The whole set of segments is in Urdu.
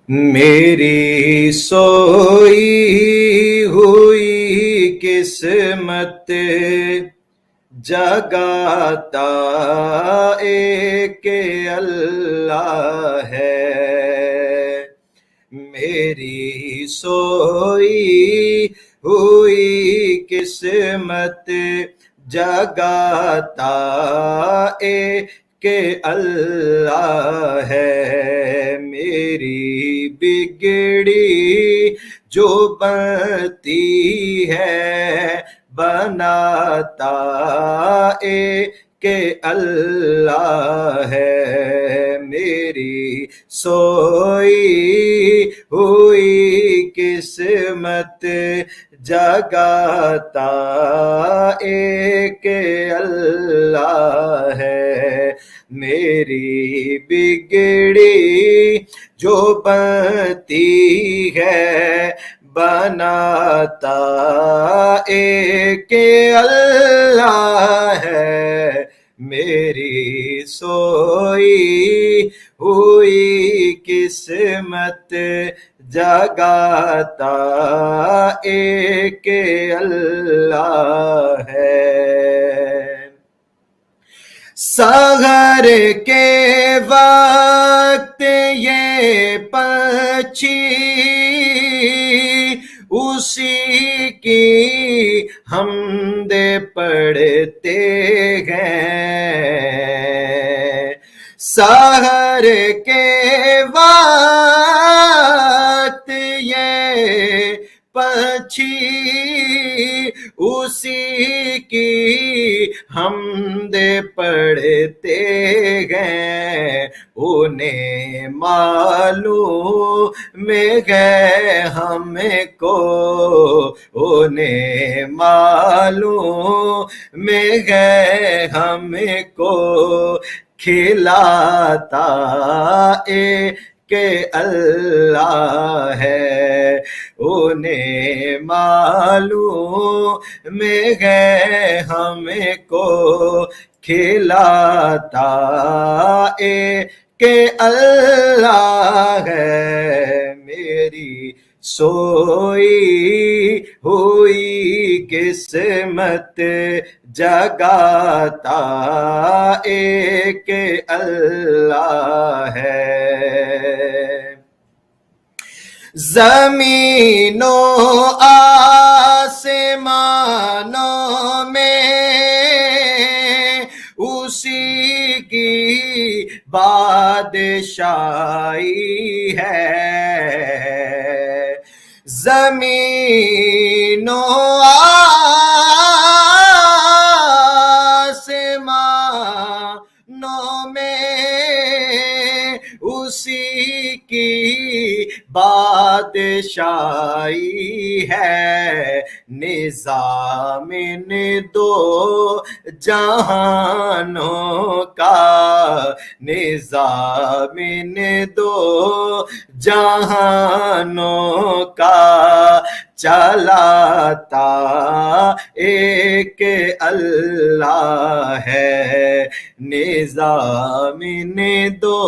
میری سوئی ہوئی قسمت جگاتا ایک اللہ ہے، میری سوئی ہوئی قسمت جگاتا ایک اللہ ہے، میری بگڑی جو بنتی ہے بناتا ایک اللہ ہے، میری سوئی ہوئی قسمت جگاتا ایک اللہ ہے، میری بگڑی جو بنتی ہے بناتا ایک اللہ ہے، میری سوئی ہوئی قسمت جگاتا ایک اللہ ہے، سحر کے وقت یہ پنچھی اسی کی حمد پڑھتے ہیں، سحر کے وقت یہ پنچھی اسی کی حمد پڑھتے ہیں، انہیں معلوم ہے ہم کو، انہیں معلوم ہے ہم کو، کھلاتا ایک اللہ ہے، انہیں معلوم ہے ہم کو، کھلاتا ایک اللہ ہے، میری سوئی ہوئی قسمت جگاتا ایک اللہ ہے، زمین و آسمانوں میں اسی کی بادشاہی ہے، زمین و آسمانوں میں اسی کی بادشاہی ہے، نظام دو جہانوں کا، نظام دو جہانوں کا، چلاتا ایک اللہ ہے، نظام دو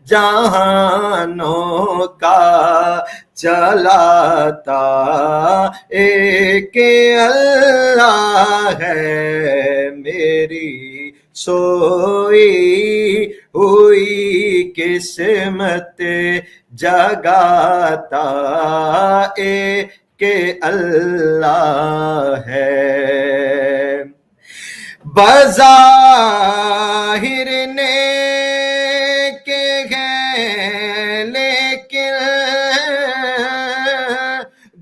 جہانوں کا، چلاتا ایک اللہ ہے، میری سوئی ہوئی قسمت جگاتا ایک اللہ ہے، بظاہر نیک ہے لیکن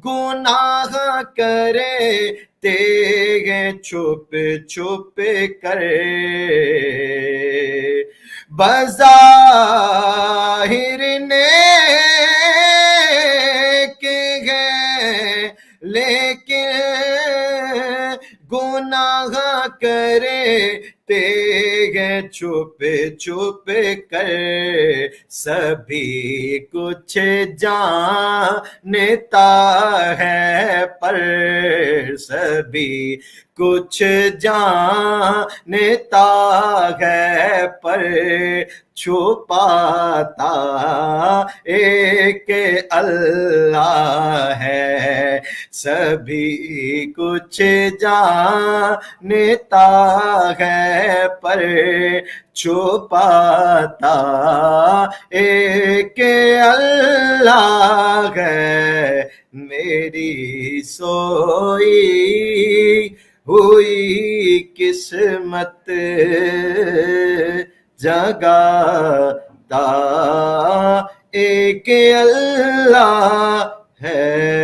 گناہ کرتے ہیں چھپ چھپ کر، بظاہر نیک ہے لیکن گناہ کرتے ہیں چھپ چھپ کر، سبھی کچھ جانتا ہے پر سبھی کچھ جانتا ہے پر چھپاتا ایک اللہ ہے، سبھی کچھ جانتا ہے پر چھپاتا ایک اللہ ہے۔ میری سوئی ہوئی قسمت جگاتا ایک اللہ ہے۔